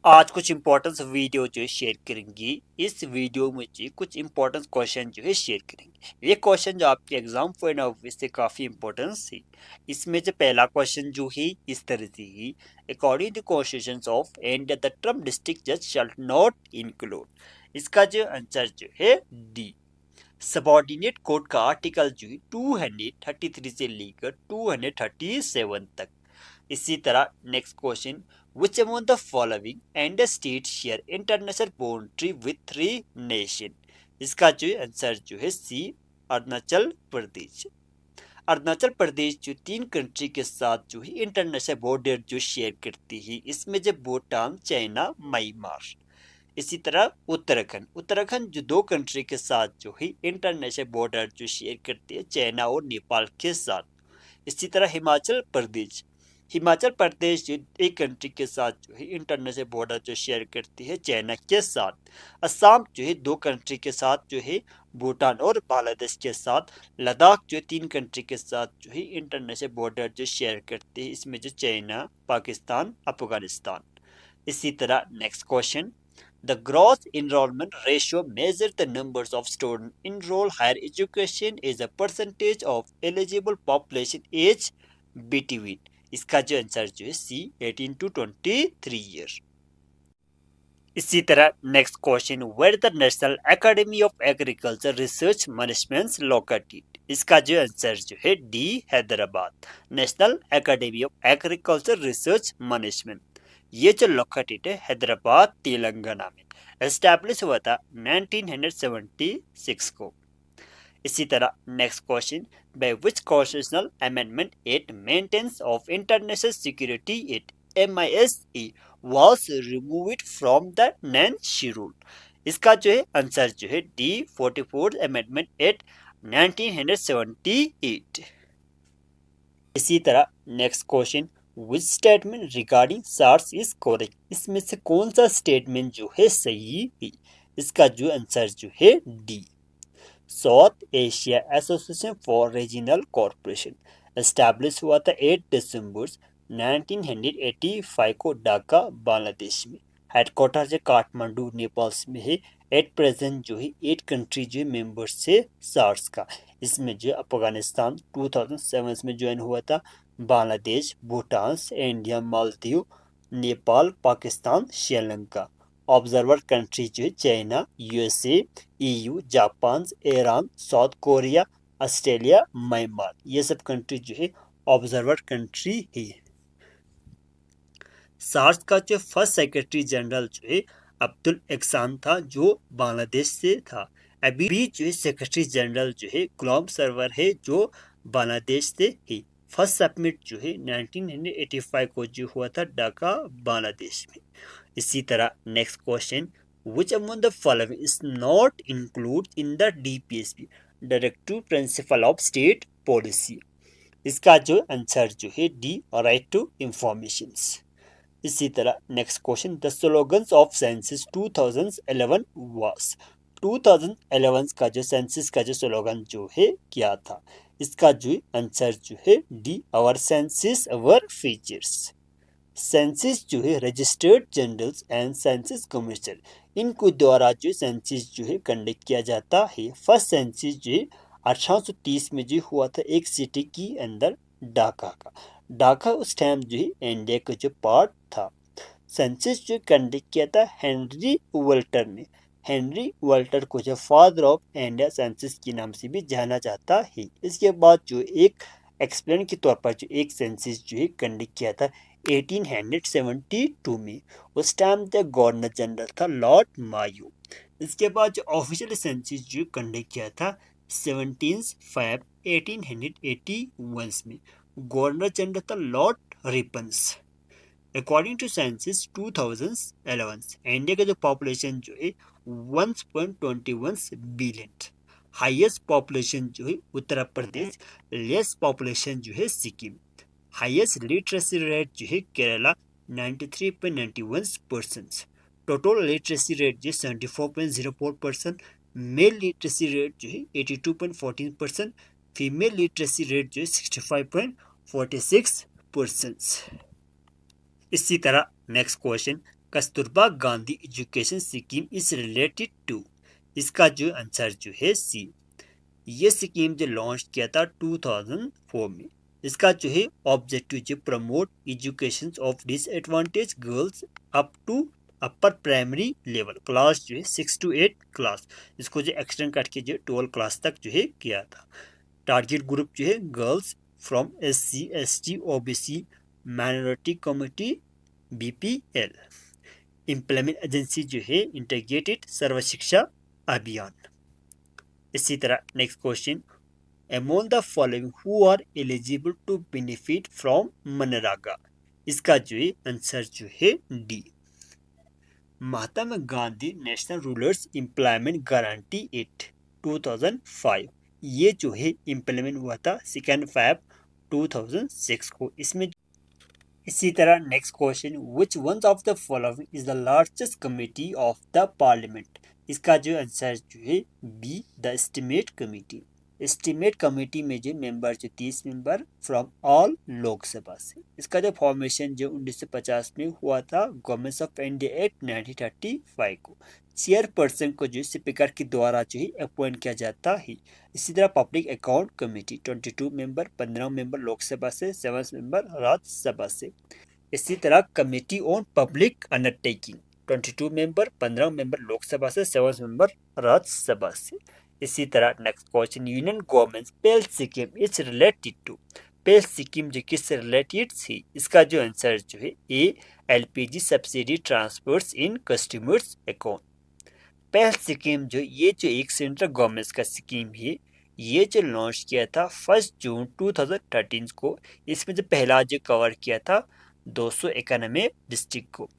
आज कुछ importance video जो है शेयर करेंगे। इस वीडियो में जो कुछ इंपॉर्टेंस क्वेश्चन जो है शेयर करेंगे। ये क्वेश्चन जो आपके एग्जाम पॉइंट ऑफ व्यू से काफ़ी इंपॉर्टेंस है। इसमें जो पहला क्वेश्चन जो है इस तरह से ही, according to constitution of India the term district जज शैल नॉट इंक्लूड। इसका जो आंसर जो है डी। सबॉर्डिनेट कोड का आर्टिकल जो है 233 से लेकर 237 तक। इसी तरह next question, which among the following and the states share international boundary with three nation। इसका जो आंसर जो है सी, अरुणाचल प्रदेश। अरुणाचल प्रदेश जो तीन कंट्री के साथ जो है इंटरनेशनल बॉर्डर जो शेयर करती है। इसमें जो भूटान, चाइना, म्यांमार। इसी तरह उत्तराखंड, उत्तराखंड जो दो कंट्री के साथ जो है इंटरनेशनल बॉर्डर जो शेयर करती है, चाइना और नेपाल के साथ। इसी तरह हिमाचल प्रदेश, हिमाचल प्रदेश जो एक कंट्री के साथ जो है इंटरनेशनल बॉर्डर जो शेयर करती है, चाइना के साथ। असम जो है दो कंट्री के साथ जो है, भूटान और बांग्लादेश के साथ। लद्दाख जो तीन कंट्री के साथ जो है इंटरनेशनल बॉर्डर जो शेयर करती है, इसमें जो चाइना, पाकिस्तान, अफगानिस्तान। इसी तरह next question, the gross enrollment ratio measures the numbers of students enrolled higher education as a percentage of eligible population age between। इसका जो आंसर जो है सी, 18 to 23 ईयर। इसी तरह next question, where the national academy of agriculture research management located. इसका जो answer जो है D, Hyderabad. National academy of agriculture research management ये जो लोकेटेड है हैदराबाद, तेलंगाना में। एस्टैब्लिश हुआ था 1976 को। इसी तरह next question, by which constitutional amendment it maintenance of international security it MISE was removed from the nine schedule. इसका जो है आंसर जो है डी, 44 अमेंडमेंट एक्ट 1978। इसी तरह next question, which statement regarding SARS is correct. इसमें से कौन सा स्टेटमेंट जो है सही है। इसका जो आंसर जो है D. South Asia association for regional corporation establish हुआ था 8 दिसंबर 1985 को ढाका, बांग्लादेश में। हेडक्वार्टर जो काठमांडू, नेपाल में है। एट प्रेजेंट जो है 8 कंट्री जो मेंबर्स से सार्स का। इसमें जो अफगानिस्तान 2007 में ज्वाइन हुआ था, Bangladesh, Bhutan, India, Maldives, Nepal, Pakistan, Sri Lanka. Observer country जो है China, USA, EU, Japan, Iran, south Korea, Australia, Myanmar. ये सब कंट्री जो है ऑब्जर्वर कंट्री है। सार्स का जो फर्स्ट सेक्रेटरी जनरल जो है अब्दुल एहसान था, जो बांग्लादेश से था। अभी जो है सेक्रेटरी जनरल जो है गुलाम सरवर है, जो बांग्लादेश से है। फर्स्ट सबमिट जो है 1985 को जो हुआ था ढाका, बांग्लादेश में। इसी तरह next question, which among the following is not included in the DPSP directive principle of state policy. इसका जो आंसर जो है डी, राइट टू इंफॉर्मेशन। इसी तरह next question, the slogans of census 2011 was. 2011 का जो सेंसस का जो स्लोगन जो है क्या था। इसका जो आंसर जो है D, our census our futures. Census जो है registered generals and census commissioner, इनको द्वारा जो सेंसस जो है कंडक्ट किया जाता है। फर्स्ट सेंसस जो है 1830 में जो हुआ था एक सिटी के अंदर, ढाका का। ढाका उस टाइम जो है इंडिया का जो पार्ट था। सेंसस जो कंडक्ट किया था हेनरी वॉल्टर ने। हेनरी वॉल्टर को जो फादर ऑफ इंडिया सेंसस के नाम से भी जाना जाता है। इसके बाद जो एक एक्सप्लेन के तौर पर जो एक सेंसस जो है कंडक्ट किया था 1872 में। उस टाइम द गवर्नर जनरल था लॉर्ड मायो। इसके बाद जो ऑफिशियल सेंसस जो कंडक्ट किया था 17 फरवरी 1881 में। गवर्नर जनरल था lord Ripons. According to census 2011 India का जो पॉपुलेशन जो है 1.21 बिलियन। हाईएस्ट पॉपुलेशन जो है उत्तर प्रदेश, लेस पॉपुलेशन जो है सिक्किम। हाईएस्ट लिटरेसी रेट जो है केरला 93.91%। टोटल लिटरेसी रेट जो 74.04%। मेल लिटरेसी रेट जो है 82.14%। फीमेल लिटरेसी रेट जो है 65.46%। इसी तरह next question, Kasturba Gandhi education scheme is related to? इसका जो आंसर जो है सी। ये स्कीम जो लॉन्च किया था 2004 में। इसका जो है ऑब्जेक्टिव जो promote education of disadvantage girls up to upper primary level, class जो है 6 to 8 क्लास, इसको जो एक्सटेंड करके जो 12 क्लास तक जो है किया था। टारगेट ग्रुप जो है girls from SC ST OBC minority community BPL। Implement agency जो है इंटीग्रेटेड सर्व शिक्षा अभियान। इसी तरह next question, among the following who are eligible to benefit from MNREGA? इसका जो है आंसर जो है D. Mahatma Gandhi national rural employment guarantee act 2005, ये जो है इम्प्लीमेंट हुआ था 2 Feb 2006 को। इसमें इसी तरह next question, which one of the following is the largest committee of the parliament? इसका जो आंसर जो है B, the estimate committee. Estimate committee में जो मेंबर जो 30 मेंबर फ्रॉम ऑल लोकसभा से। इसका जो फॉर्मेशन जो 1950 में हुआ था गवर्नमेंट ऑफ इंडिया एक्ट 1935 को। चेयरपर्सन को जो स्पीकर के द्वारा जो है अपॉइंट किया जाता है। इसी तरह public account committee 22 member, 15 member Lok Sabha से, 7 मेंबर राज्यसभा से। इसी तरह committee on public undertaking 22 member, 15 member Lok Sabha से, 7 मेंबर राज्यसभा से। इसी तरह next question, union government PAHAL scheme is related to? PAHAL scheme जो किससे रिलेटेड थी? इसका जो आंसर जो है A, LPG subsidy transfers in customers account. PAHAL scheme जो ये जो एक सेंट्रल गवर्नमेंट का स्कीम है, ये जो लॉन्च किया था 1 जून 2013 को। इसमें जो पहला जो कवर किया था 291 डिस्ट्रिक्ट को।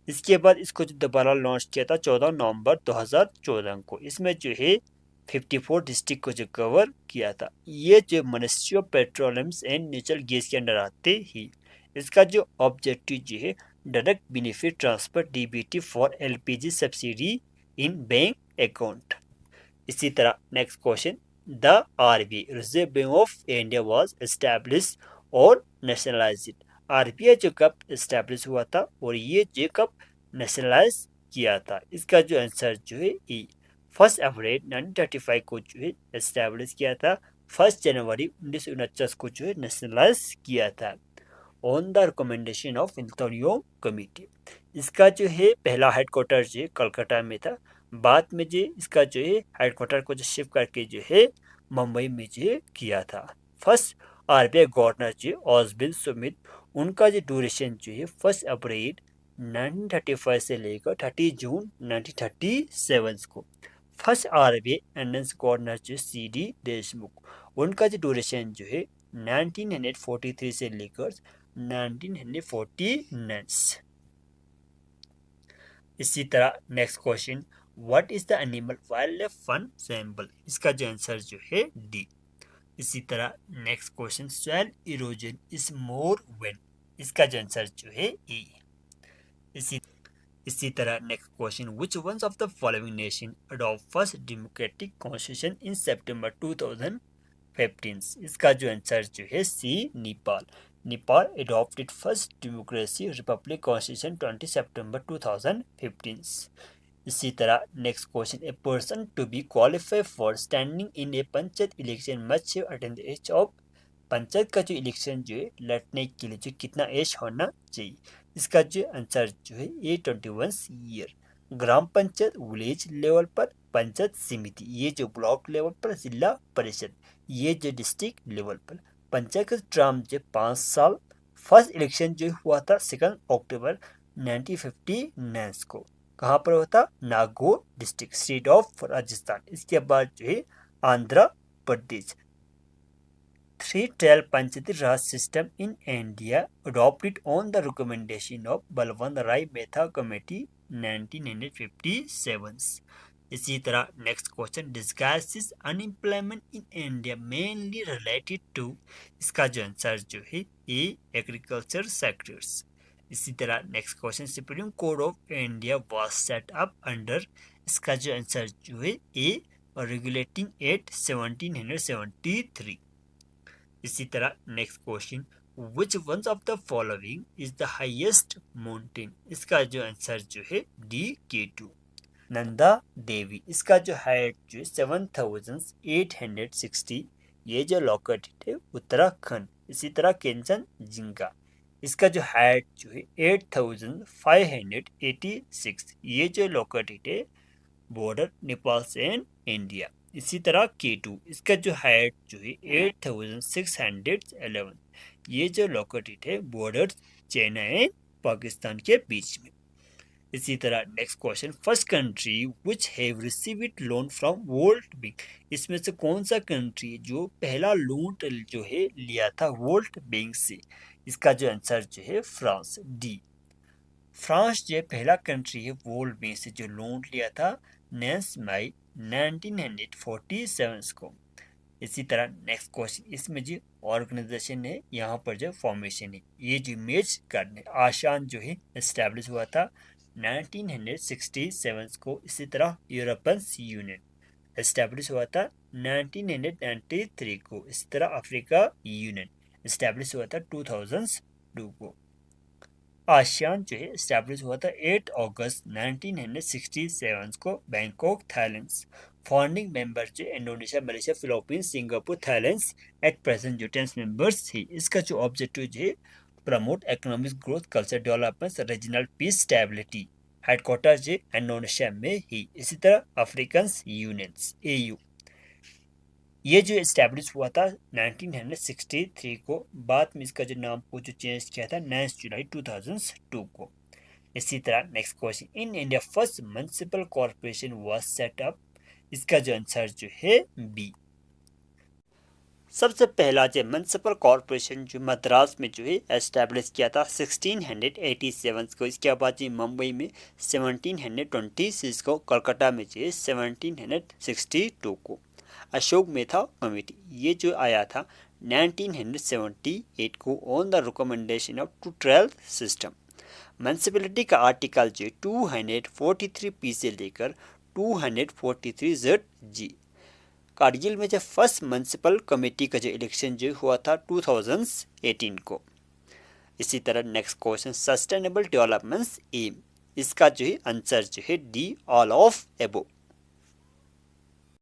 इसके बाद इसको जो दोबारा लॉन्च किया था 14 नवंबर 2014 को। इसमें जो है 54 डिस्ट्रिक्ट को जो कवर किया था। ये जो ministry of petroleum and natural gas के अंडर आते ही। इसका जो ऑब्जेक्टिव जो है direct benefit transfer DBT for LPG subsidy in bank account. इसी तरह next question, the RBI reserve bank of India was established और नेशनलाइज्ड? RBI जो कब एस्टैब्लिश हुआ था और ये जो कब नेशनलाइज किया था? इसका जो आंसर जो है ई, 1 अप्रैल 1935 को जो है एस्टैब्लिश किया था। 1 जनवरी 1949 को जो है नेशनलाइज किया था on the recommendation of Antonio committee. इसका जो है पहला हेडक्वार्टर जो है कलकत्ता में था। बाद में जो इसका जो है हेडक्वार्टर को जो शिफ्ट करके जो है मुंबई में जो किया था। फर्स्ट RBI गवर्नर जो ऑस्बिन सुमित, उनका जो ड्यूरेशन जो है 1 अप्रैल 1935 से लेकर 30 जून 1937 को। फर्स्ट RBI एंडेंस गवर्नर जो CD देशमुख, उनका जो ड्यूरेशन जो है 1943 से लेकर 1949। इसी तरह next question, what is the animal wild life fund symbol? इसका जो आंसर जो है डी। इसी तरह next question, soil erosion is more when? इसका जो आंसर जो है ई। इसी तरह next question, which one of the following nation adopt first democratic constitution in September 2015? इसका जो आंसर जो है सी, Nepal. Nepal adopted first democracy republic constitution 20 September 2015। इसी तरह next question, a person to be qualify for standing in a panchayat election must have attend the age of? Panchayat का जो election जो है लड़ने के लिए जो कितना एज होना चाहिए? इसका जो आंसर जो है ए 21 ईयर। ग्राम पंचायत विलेज लेवल पर, पंचायत समिति ये जो ब्लॉक लेवल पर, जिला परिषद ये जो डिस्ट्रिक्ट लेवल पर। पंचायत का टर्म जो 5 साल। फर्स्ट इलेक्शन जो हुआ था 2 अक्टूबर 1959 को। कहाँ पर हुआ था? Nagaur district, state of Rajasthan. इसके बाद जो है Andhra Pradesh. 3-tier Panchayati Raj system in India adopted on the recommendation of Balwant Rai Mehta committee 1957। इसी तरह next question, disguises unemployment in India mainly related to? इसका जो आंसर जो है ए, एग्रीकल्चर सेक्टर्स। इसी तरह next question, supreme court of India was set up under? इसका जो आंसर जो है ए, रेगुलेटिंग एक्ट 1773। इसी तरह next question, which one of the following is the highest mountain, इसका जो आंसर जो है डी K2। नंदा देवी, इसका जो हाइट जो है 7860, ये जो लोकेटेड है उत्तराखंड। इसी तरह केंचनजिंगा, इसका जो हाइट जो है 8586, ये जो लोकेटेड है बॉर्डर नेपाल से एंड इंडिया। इसी तरह K2, इसका जो हाइट जो है 8611, ये जो लोकेटेड है बॉर्डर चाइना एंड पाकिस्तान के बीच में। इसी तरह next question, first country which have received loan from world bank, इसमें से कौन सा कंट्री जो पहला लोन जो है लिया था वर्ल्ड बैंक से, इसका जो आंसर जो है फ्रांस, डी। फ्रांस जो पहला कंट्री है वर्ल्ड बैंक से जो लोन लिया था 9 मई 1947 को। इसी तरह नेक्स्ट क्वेश्चन, इसमें जो ऑर्गेनाइजेशन है यहाँ पर जो फॉर्मेशन है, ये जो इमेज करने आसान जो है एस्टेब्लिश हुआ था 1967 को। इसी तरह यूरोपियन यूनियन एस्टेब्लिश हुआ था 1993 को। इसी तरह अफ्रीका यूनियन एस्टेब्लिश हुआ था 2002 को। आसियान जो है एस्टेब्लिश हुआ था 8 अगस्त 1967 को बैंकॉक थाईलैंड। फाउंडिंग मेंबर जो Indonesia, Malaysia, Philippines, Singapore, Thailand at present जो 10 मेंबर्स थे। इसका जो ऑब्जेक्टिव जो है promote economic growth, culture development, regional piece, stability. Headquarter जो इंडोनेशिया में ही। इसी तरह अफ्रीकन यूनियंस AU, ये जो इस्टेब्लिश हुआ था 1963 को। बाद में इसका जो नाम को जो चेंज किया था 9 जुलाई 2002 को। इसी तरह next question, in India first municipal corporation was set up, इसका जो आंसर जो है बी। सबसे पहला जो म्युनिसिपल कॉर्पोरेशन जो मद्रास में जो है एस्टेब्लिश किया था 1687 को। इसके बाद जी मुंबई में 1726 को, कलकत्ता में जो है 1762 को। अशोक मेहता कमेटी, ये जो आया था 1978 को on the recommendation of 12 system. Municipality का आर्टिकल जो 243 से लेकर 243 कारगिल में जब फर्स्ट म्युनिसिपल कमेटी का जो इलेक्शन जो हुआ था 2018 को। इसी तरह next question, sustainable development aim, इसका जो है आंसर जो है डी, ऑल ऑफ एबो।